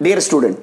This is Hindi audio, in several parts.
डियर स्टूडेंट,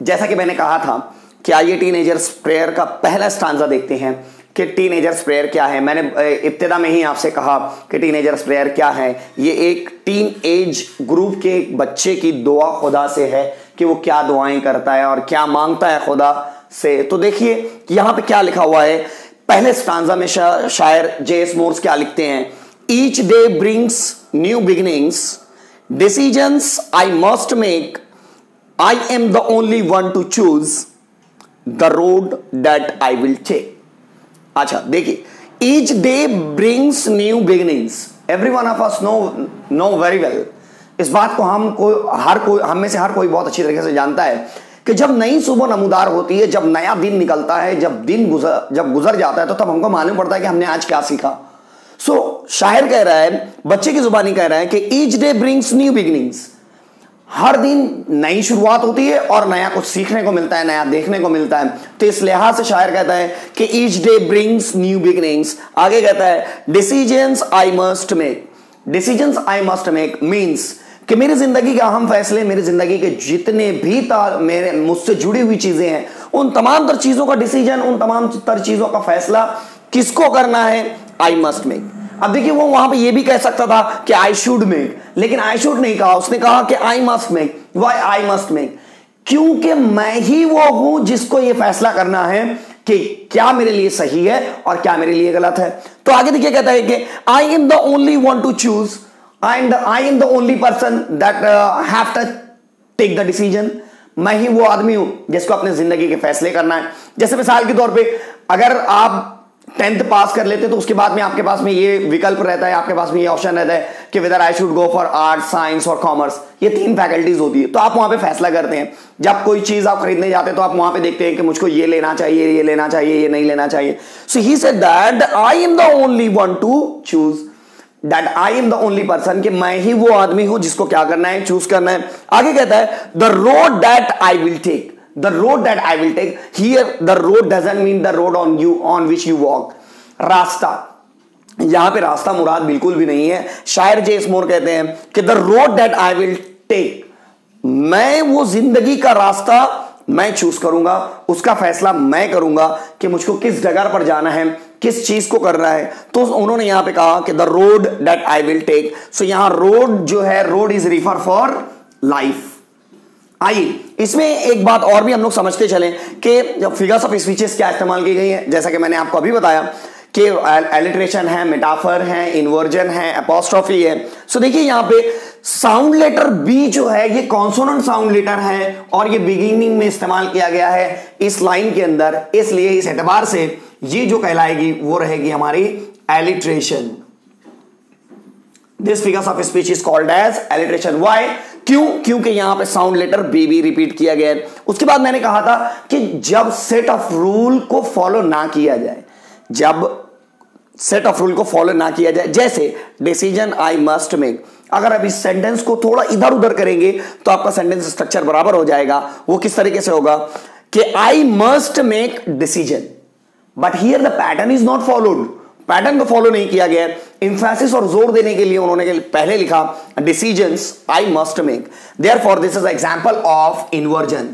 जैसा कि मैंने कहा था कि आइए टीनेजर्स प्रेयर का पहला स्टांजा देखते हैं कि टीनेजर्स प्रेयर क्या है। मैंने इब्तिदा में ही आपसे कहा कि टीनेजर्स प्रेयर क्या है। ये एक टीन एज ग्रुप के एक बच्चे की दुआ खुदा से है कि वो क्या दुआएं करता है और क्या मांगता है खुदा से। तो देखिए कि यहां पे क्या लिखा हुआ है। पहले स्टांजा में शायर जे.एस. मोर्स क्या लिखते हैं, each day brings new beginnings, decisions I must make, I am the only one to choose the road that I will take. अच्छा देखिए, each day brings new beginnings. Every one of us know very well. इस बात को हम में से हर कोई बहुत अच्छी तरीके से जानता है कि जब नई सुबह नमूदार होती है, जब नया दिन निकलता है, जब गुजर जाता है, तो तब हमको मालूम पड़ता है कि हमने आज क्या सीखा। शायर कह रहा है, बच्चे की जुबानी कह रहा है कि each day brings new beginnings. हर दिन नई शुरुआत होती है और नया कुछ सीखने को मिलता है, नया देखने को मिलता है। तो इस लिहाज से शायर कहता है कि each day brings new beginnings. आगे कहता है decisions I must make. Decisions I must make means कि मेरी जिंदगी के अहम फैसले, मेरी जिंदगी के जितने भी मेरे मुझसे जुड़ी हुई चीजें हैं, उन तमाम तर चीजों का डिसीजन, उन तमाम तर चीजों का फैसला किसको करना है? आई मस्ट मेक। अब देखिए, वो वहां पे ये भी कह सकता था कि आई शुड मेक, लेकिन आई शुड नहीं कहा, उसने कहा कि आई must make. Why I must make? क्योंकि मैं ही वो हूं जिसको ये फैसला करना है कि क्या मेरे लिए सही है और क्या मेरे लिए गलत है। तो आगे देखिए कहता है कि I am the only one to choose, I am the only person that have to take the decision. मैं ही वो आदमी हूं जिसको अपने जिंदगी के फैसले करना है। जैसे मिसाल के तौर पे अगर आप 10th पास कर लेते तो उसके बाद में आपके पास में ये विकल्प रहता है, आपके पास में ये ऑप्शन रहता है कि whether I should go for arts, science और कॉमर्स। ये 3 फैकल्टीज होती है। तो आप वहां पे फैसला करते हैं। जब कोई चीज आप खरीदने जाते हैं तो आप वहां पे देखते हैं कि मुझको ये लेना चाहिए, ये लेना चाहिए, ये नहीं लेना चाहिए। So he said that I am the only one to choose, that I am the only person, कि मैं ही वो आदमी हूं जिसको क्या करना है, चूज करना है। आगे कहता है the road that I will take, the road that I will take. Here the road doesn't mean the road on which you walk. रास्ता, यहां पे रास्ता मुराद बिल्कुल भी नहीं है। शायर जे.एस. मोर कहते हैं कि the road that I will take, मैं वो जिंदगी का रास्ता मैं चूज करूंगा, उसका फैसला मैं करूंगा कि मुझको किस जगह पर जाना है, किस चीज को करना है। तो उन्होंने यहां पे कहा कि the road that I will take. So यहां रोड जो है, road is refer for life. आइए इसमें एक बात और भी हम लोग समझते चलें कि फिगर्स ऑफ स्पीचेस क्या इस्तेमाल की गई है। जैसा कि मैंने आपको अभी बताया कि एलिट्रेशन है, मेटाफर है, इन्वर्जन है, एपोस्ट्रोफी है। सो देखिए यहां पे साउंड लेटर बी जो है ये कॉन्सोनेंट साउंड लेटर है और ये बिगिनिंग में इस्तेमाल किया गया है इस लाइन के अंदर। इसलिए इस एतबार से ये जो कहलाएगी वो रहेगी हमारी alliteration. This figures of speech is called as alliteration. Why? क्यों? क्योंकि यहां पे साउंड लेटर बी भी रिपीट किया गया है। उसके बाद मैंने कहा था कि जब सेट ऑफ रूल को फॉलो ना किया जाए, जब सेट ऑफ रूल को फॉलो ना किया जाए, जैसे डिसीजन आई मस्ट मेक, अगर आप इस सेंटेंस को थोड़ा इधर उधर करेंगे तो आपका सेंटेंस स्ट्रक्चर बराबर हो जाएगा। वो किस तरीके से होगा कि आई must make decision, but here the pattern is not followed. Pattern को फॉलो नहीं किया गया। इंफेसिस और जोर देने के लिए उन्होंने पहले लिखा decisions I must make. Therefore this is example of inversion.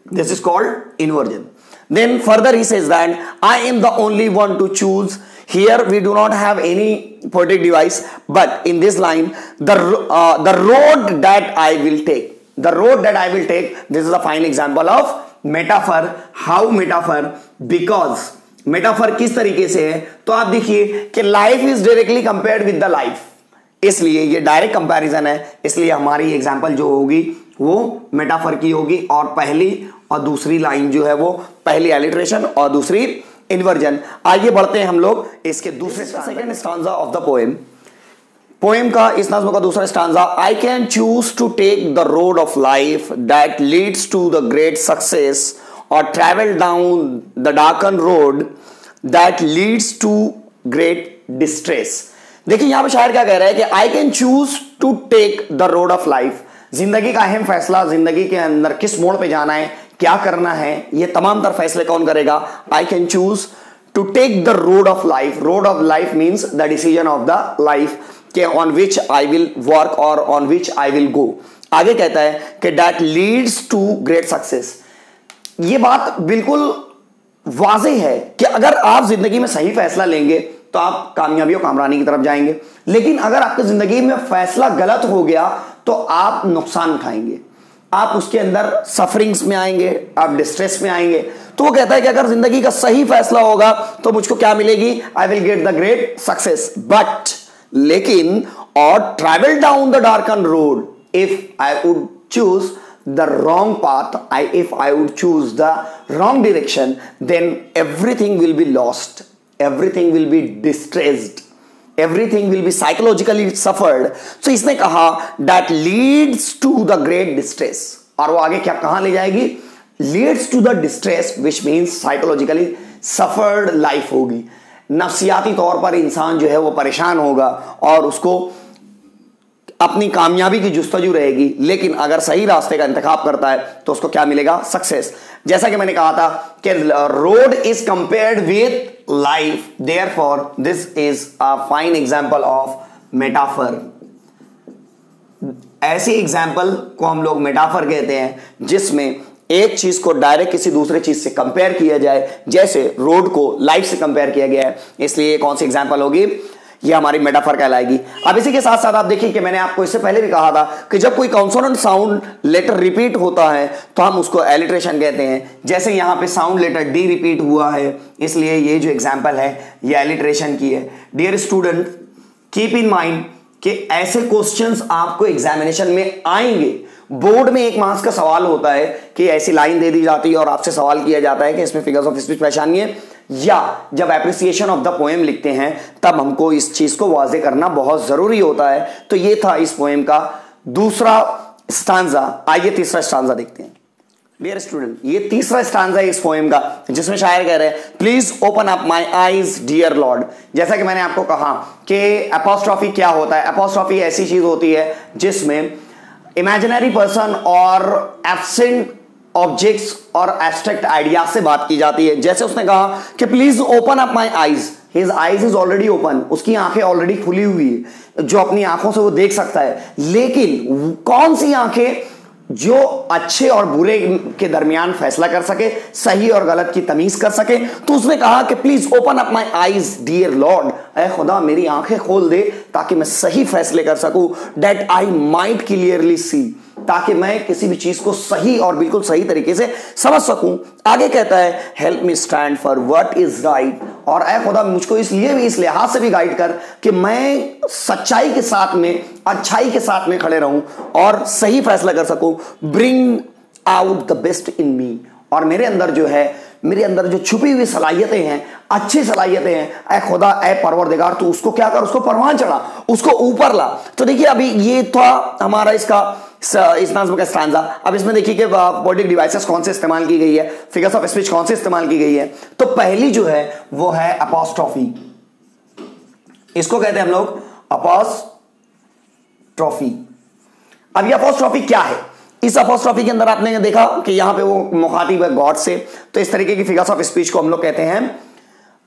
This is called inversion. Then further he says that I am the only one to choose. Here we do not have any poetic device, but in this line, the road that I will take, the road that I will take. This is a fine example of metaphor. How metaphor? Because metaphor किस तरीके से है? तो आप देखिए कि life is directly compared with the life, इसलिए ये डायरेक्ट कंपैरिजन है। इसलिए हमारी एग्जाम्पल जो होगी वो मेटाफर की होगी और पहली और दूसरी लाइन जो है वो पहली एलिट्रेशन और दूसरी इन्वर्जन। आइए बढ़ते हैं हम लोग इसके दूसरे second stanza of the poem. Poem का इस नज्म का दूसरा stanza, I can choose to take the road of life that leads to the great success और travel down the darken road that leads to great distress. देखिए यहां पे शायर क्या कह रहा है कि I can choose to take the road of life. जिंदगी का अहम फैसला, जिंदगी के अंदर किस मोड़ पे जाना है, क्या करना है, ये तमाम तर फैसले कौन करेगा? I can choose to take the road of life. Road of life means the decision of the life के on which I will work और on which I will go. आगे कहता है कि that leads to great success. ये बात बिल्कुल वाज़ेह है कि अगर आप जिंदगी में सही फैसला लेंगे तो आप कामयाबी और कामरानी की तरफ जाएंगे, लेकिन अगर आपकी जिंदगी में फैसला गलत हो गया तो आप नुकसान उठाएंगे, आप उसके अंदर सफरिंग्स में आएंगे, आप डिस्ट्रेस में आएंगे। तो वो कहता है कि अगर जिंदगी का सही फैसला होगा तो मुझको क्या मिलेगी, I will get the great success, but लेकिन और travel down the darken road if I would choose the wrong path, if I would choose the wrong direction, then everything will be lost, everything will be distressed, everything will be psychologically suffered. So इसने कहा that leads to the great distress, और वो आगे क्या कहां ले जाएगी, leads to the distress which means psychologically suffered life होगी, नफ्सियाती तौर पर इंसान जो है वो परेशान होगा और उसको अपनी कामयाबी की जुस्तजू रहेगी। लेकिन अगर सही रास्ते का इंतखाब करता है तो उसको क्या मिलेगा, सक्सेस। जैसा कि मैंने कहा था कि road is compared with life, therefore this is a fine example of metaphor. ऐसे एग्जांपल को हम लोग मेटाफर कहते हैं जिसमें एक चीज को डायरेक्ट किसी दूसरे चीज से कंपेयर किया जाए, जैसे रोड को लाइफ से कंपेयर किया गया है, इसलिए कौन सी एग्जांपल होगी, ये हमारी मेटाफर कहलाएगी। अब इसी के साथ साथ आप देखिए कि मैंने आपको इससे पहले भी कहा था कि जब कोई कॉन्सोनेंट साउंड लेटर रिपीट होता है तो हम उसको एलिट्रेशन कहते हैं। जैसे यहां पे साउंड लेटर डी रिपीट हुआ है, इसलिए ये जो एग्जांपल है ये एलिट्रेशन की है। Dear student, keep in mind कि ऐसे क्वेश्चंस आपको एग्जामिनेशन में आएंगे। बोर्ड में 1 मार्क्स का सवाल होता है कि ऐसी लाइन दे दी जाती है और आपसे सवाल किया जाता है कि इसमें फिगर्स ऑफ स्पीच पहचानिए, या जब एप्रिसिएशन ऑफ द पोएम लिखते हैं तब हमको इस चीज को वाजे करना बहुत जरूरी होता है। तो ये था इस पोएम का दूसरा स्टांजा। आइए तीसरा स्टांजा देखते हैं। डियर स्टूडेंट, ये तीसरा स्टांजा है इस पोएम का जिसमें शायर कह रहे हैं, please open up my eyes dear lord. जैसा कि मैंने आपको कहा कि एपोस्ट्रॉफी क्या होता है, एपोस्ट्रॉफी ऐसी चीज होती है जिसमें इमेजिनरी पर्सन और एब्सेंट ऑब्जेक्ट्स और एब्स्ट्रैक्ट आइडिया से बात की जाती है। जैसे उसने कहा कि please open up my eyes, his eyes is already open, उसकी आंखें ऑलरेडी खुली हुई है, जो अपनी आंखों से वो देख सकता है। लेकिन कौन सी आंखें जो अच्छे और बुरे के दरमियान फैसला कर सके, सही और गलत की तमीज कर सके। तो उसने कहा कि please open up my eyes dear lord, ऐ खुदा मेरी आंखें खोल दे ताकि मैं सही फैसले कर सकूं, that I might clearly see, ताकि मैं किसी भी चीज को सही और बिल्कुल सही तरीके से समझ सकूं। आगे कहता है, help me stand for what is right, और ऐ खुदा मुझको इसलिए भी, इस लिहाज से भी गाइड कर कि मैं सच्चाई के साथ में, अच्छाई के साथ में खड़े रहूं और सही फैसला कर सकूं। Bring out the best in me, और मेरे अंदर जो है, मेरे अंदर जो छुपी हुई सलाहियतें हैं, अच्छी सलाहियतें हैं, ऐ खुदा, ऐ परवरदिगार, तू उसको क्या कर, उसको परवान चढ़ा, उसको ऊपर ला। तो देखिए अभी ये था हमारा इसका इस नाज़्म का स्टांजा। अब इसमें देखिए कि पोएटिक डिवाइसेस कौन से इस्तेमाल की गई है, फिगर्स ऑफ स्पीच कौन से इस्तेमाल की गई है। तो पहली जो है वो है अपोस्ट्रोफी, इसको कहते हैं हम लोग अपोस्ट्रोफी। अब ये अपोस्ट्रोफी क्या है, इस अपोस्ट्रोफी के अंदर आपने देखा कि यहां पे वो मुखातिब है गॉड से, तो इस तरीके की फिगर्स ऑफ स्पीच को हम लोग कहते हैं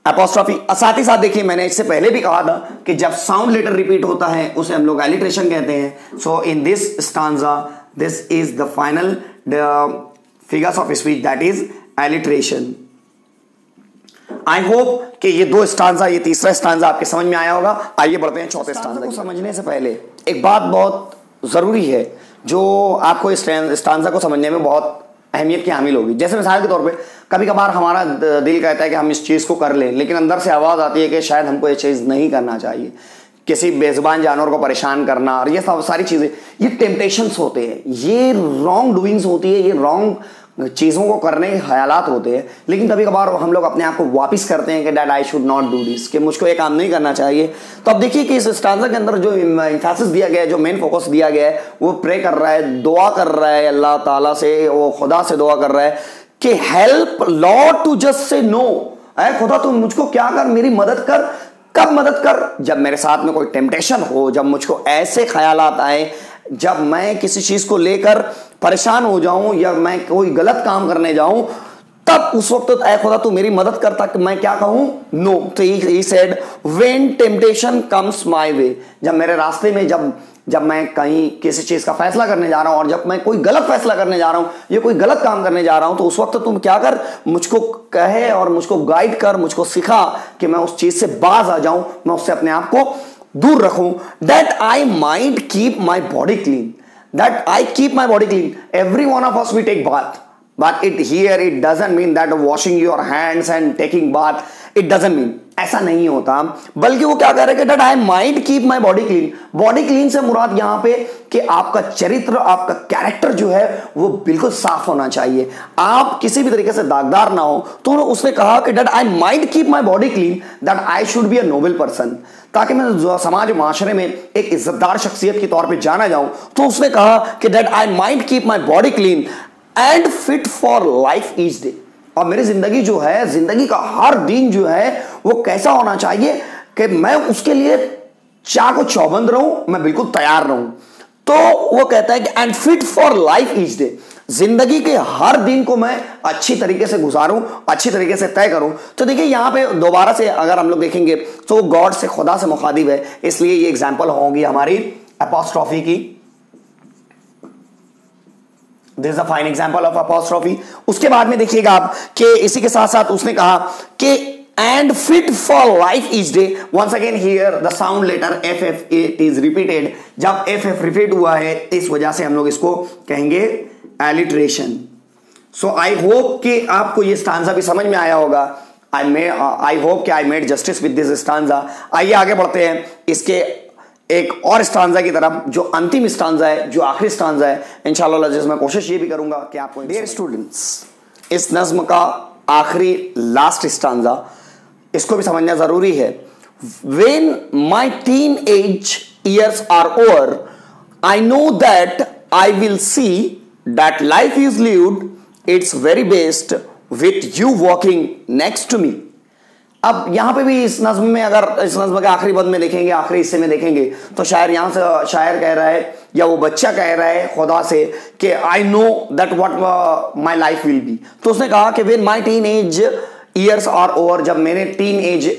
अपोस्ट्रोफी। साथ ही साथ देखिए मैंने इससे पहले भी कहा था कि जब साउंड लेटर रिपीट होता है उसे हम लोग एलिट्रेशन कहते हैं। So in this stanza this is the final figures of speech, that is alliteration. I hope कि ये 2 स्टांजा, ये तीसरा स्टांजा आपके समझ में आया होगा। आइए बढ़ते हैं चौथे स्टांजा को। समझने से पहले एक बात बहुत जरूरी है जो आपको इस स्टांजा को समझने में बहुत अहमियत की हामिल होगी। जैसे मिसाल के तौर पे कभी कभार हमारा दिल कहता है कि हम इस चीज़ को कर लें, लेकिन अंदर से आवाज़ आती है कि शायद हमको ये चीज़ नहीं करना चाहिए। किसी बेजुबान जानवर को परेशान करना और ये सब सारी चीज़ें, ये टेम्पटेशंस होते हैं, ये रॉन्ग डूइंग्स होती है, ये रॉन्ग चीज़ों को करने के ख्यालात होते हैं। लेकिन कभी कभार हम लोग अपने आप को वापस करते हैं कि that I should not do this, कि मुझको ये काम नहीं करना चाहिए। तो अब देखिए कि इस स्टांजा के अंदर जो इंफेसिस दिया गया है, जो मेन फोकस दिया गया है, वो प्रे कर रहा है, दुआ कर रहा है अल्लाह ताला से, वो खुदा से दुआ कर रहा है कि help lord to just say no, ऐ खुदा तुम मुझको क्या कर, मेरी मदद कर। कब मदद कर, जब मेरे साथ में कोई टेम्पटेशन हो, जब मुझको ऐसे ख्यालात आए, जब मैं किसी चीज को लेकर परेशान हो जाऊं या मैं कोई गलत काम करने जाऊं, तब उस वक्त तो ऐ खुदा तू मेरी मदद करता कि मैं क्या कहूं, नो। तो he said when temptation comes my way, जब मेरे रास्ते में जब जब मैं कहीं किसी चीज का फैसला करने जा रहा हूं और जब मैं कोई गलत फैसला करने जा रहा हूं या कोई गलत काम करने जा रहा हूं, तो उस वक्त तुम क्या कर, मुझको कहे और मुझको गाइड कर, मुझको सिखा कि मैं उस चीज से बाज आ जाऊं, मैं उससे अपने आप को दूर रखूं। That I might keep my body clean, that I keep my body clean. Every one of us we take bath, but it doesn't mean that washing your hands and taking bath, it doesn't mean, ऐसा नहीं होता। बल्कि वो क्या कह रहे हैं कि that I might keep my body clean। Body clean से मुराद यहां पे कि आपका चरित्र, आपका कैरेक्टर जो है वो बिल्कुल साफ होना चाहिए, आप किसी भी तरीके से दागदार ना हो। तो उसने कहा कि that I might keep my body clean, that I should be a noble person, ताकि मैं समाज माशरे में एक इज्जतदार शख्सियत के तौर पे जाना जाऊं। तो उसने कहा कि that I might keep my body clean and fit for life each day, और मेरी जिंदगी जो है, जिंदगी का हर दिन जो है वो कैसा होना चाहिए कि मैं उसके लिए चाको चौबंद रहूं, मैं बिल्कुल तैयार रहूं। तो वो कहता है कि and fit for life each day, जिंदगी के हर दिन को मैं अच्छी तरीके से गुजारूं, अच्छी तरीके से तय करूं। तो देखिए यहां पे दोबारा से अगर हम लोग देखेंगे तो गॉड से, खुदा से मुखातिब है, इसलिए ये एग्जाम्पल होगी हमारी अपॉस्ट्रॉफी की। This is a fine example of apostrophe. उसके बाद में देखिएगा आप कि इसी के साथ साथ उसने कहा कि and fit for life each day. Once again here the sound letter F F it is repeated. जब एफ एफ रिपीट हुआ है इस वजह से हम लोग इसको कहेंगे एलिट्रेशन। सो आई होप कि आपको ये स्टांजा भी समझ में आया होगा। आई होप कि आई made justice with this stanza. आइए आगे बढ़ते हैं इसके एक और स्टांजा की तरफ, जो अंतिम स्टांजा है, जो आखिरी स्टांजा है। इंशाअल्लाह अज़ीज़ मैं कोशिश ये भी करूंगा कि आपको, डियर स्टूडेंट्स, इस नज्म का आखिरी लास्ट स्टांजा, इसको भी समझना जरूरी है। When my teen age years are over, I know that I will see that life is lived its very best with you walking next to me. अब यहां पे भी इस नज्म में, अगर इस नज्म के आखिरी बंद में देखेंगे, आखिरी हिस्से में देखेंगे, तो शायर यहां से शायर कह रहा है या वो बच्चा कह रहा है खुदा से कि I know that what my life will be. तो उसने कहा कि when my teen age years are over, जब मेरे टीन एज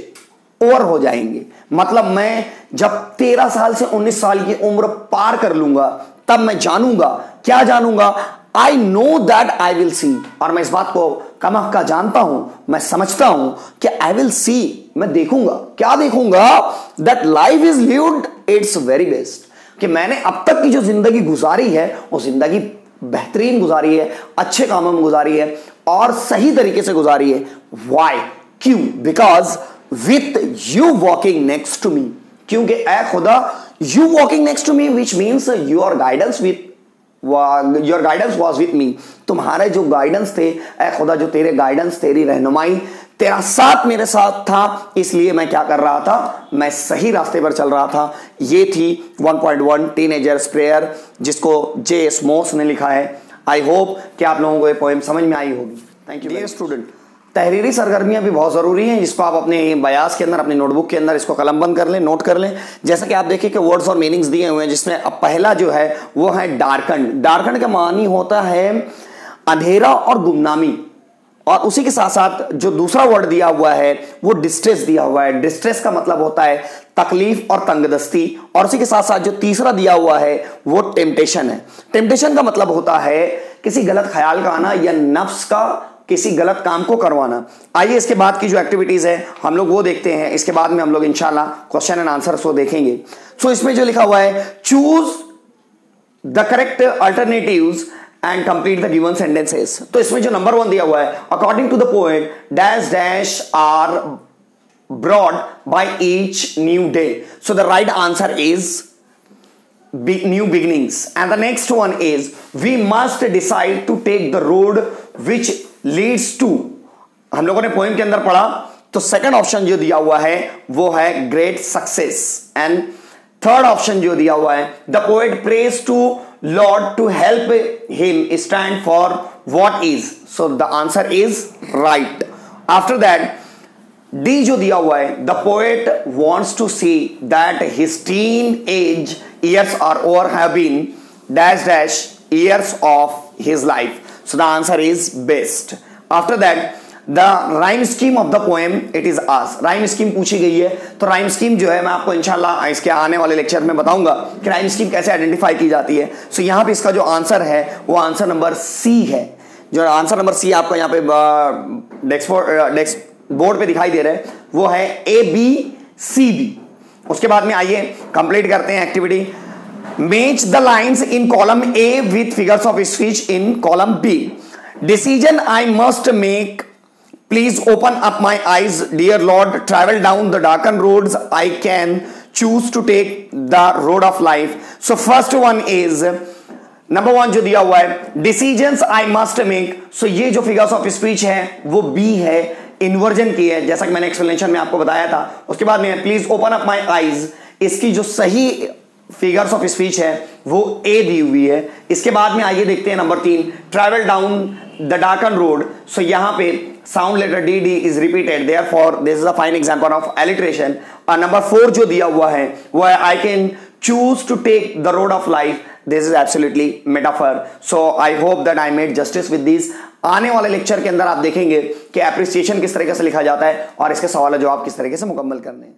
ओवर हो जाएंगे, मतलब मैं जब 13 साल से 19 साल की उम्र पार कर लूंगा, तब मैं जानूंगा, क्या जानूंगा, I know that I will see, और मैं इस बात को कमहक्का जानता हूं, मैं समझता हूं कि आई विल सी, मैं देखूंगा, क्या देखूंगा, that life is lived its very best, कि मैंने अब तक की जो जिंदगी गुजारी है वो जिंदगी बेहतरीन गुजारी है, अच्छे कामों में गुजारी है और सही तरीके से गुजारी है। वाई, क्यों? Because with you walking next to me, क्योंकि ऐ खुदा, you walking next to me which means your guidance with, your guidance was with me, तुम्हारे जो गाइडेंस थे ऐ खुदा, जो तेरे गाइडेंस, तेरी रहनुमाई, तेरा साथ मेरे साथ था, इसलिए मैं क्या कर रहा था, मैं सही रास्ते पर चल रहा था। ये थी 1.1 टीनेजर्स प्रेयर, जिसको जे.एस. मोस ने लिखा है। आई होप कि आप लोगों को ये पोएम समझ में आई होगी। Thank you dear student. तहरीरी सरगर्मियां भी बहुत ज़रूरी हैं, जिसको आप अपने बयास के अंदर, अपनी नोटबुक के अंदर इसको कलमबंद कर लें, नोट कर लें। जैसा कि आप देखिए कि वर्ड्स और मीनिंग्स दिए हुए हैं, जिसमें अब पहला जो है वो है डार्कन। डार्कन का मानी होता है अंधेरा और गुमनामी, और उसी के साथ साथ जो दूसरा वर्ड दिया हुआ है वो डिस्ट्रेस दिया हुआ है। डिस्ट्रेस का मतलब होता है तकलीफ और तंगदस्ती, और उसी के साथ साथ जो तीसरा दिया हुआ है वो टेम्पटेशन है। टेम्पटेशन का मतलब होता है किसी गलत ख्याल का आना या नफ्स का किसी गलत काम को करवाना। आइए इसके बाद की जो एक्टिविटीज है हम लोग वो देखते हैं। इसके बाद में हम लोग इंशाल्लाह क्वेश्चन एंड आंसर को देखेंगे। सो इसमें जो लिखा हुआ है, choose the correct alternatives and complete the given sentences. तो इसमें जो नंबर 1 दिया हुआ है, according to the poet dash dash are brought by each new day. So the right answer is new beginnings, and the next one is we must decide to take the road which leads to। हम लोगों ने पोएम के अंदर पढ़ा तो सेकंड ऑप्शन जो दिया हुआ है वो है great success, and third option जो दिया हुआ है, the poet prays to lord to help him stand for what is. So the answer is right. After that D जो दिया हुआ है, the poet wants to see that his teen age years are over have been dash dash years of his life. So the answer is best. After that, the rhyme scheme of the poem it is as, rhyme scheme पूछी गई है। तो राइम स्कीम जो है मैं आपको इंशाल्लाह इसके आने वाले लेक्चर में बताऊंगा कि राइम स्कीम कैसे आइडेंटिफाई की जाती है। सो यहाँ पे इसका जो आंसर है वो आंसर नंबर सी है। जो आंसर नंबर सी आपको यहाँ पे डेस्क बोर्ड पे दिखाई दे रहा है वो है ABCD। उसके बाद में आइए कंप्लीट करते हैं activity. Match the lines in column A with figures of speech in column B। Decision I must make, please open up my eyes dear lord, travel down the darken roads, I can choose to take the road of life. So first one is number 1 जो दिया हुआ है, decisions I must make. So ये जो फिगर्स ऑफ स्पीच है वो B है, इन्वर्जन की है, जैसा कि मैंने एक्सप्लेनेशन में आपको बताया था। उसके बाद में please open up my eyes, इसकी जो सही फिगर्स ऑफ स्पीच है वो A दी हुई है। इसके बाद में आइए देखते हैं number 3, travel down the darken road. So यहां पे sound letter DD is repeated, therefore this is a fine example of alliteration. और नंबर 4 जो दिया हुआ है वो है I can choose to take the road of life, this is absolutely metaphor. So I hope that I made justice with this. आने वाले लेक्चर के अंदर आप देखेंगे कि एप्रिसिएशन किस तरीके से लिखा जाता है और इसके सवाल जवाब किस तरीके से मुकम्मल करने हैं।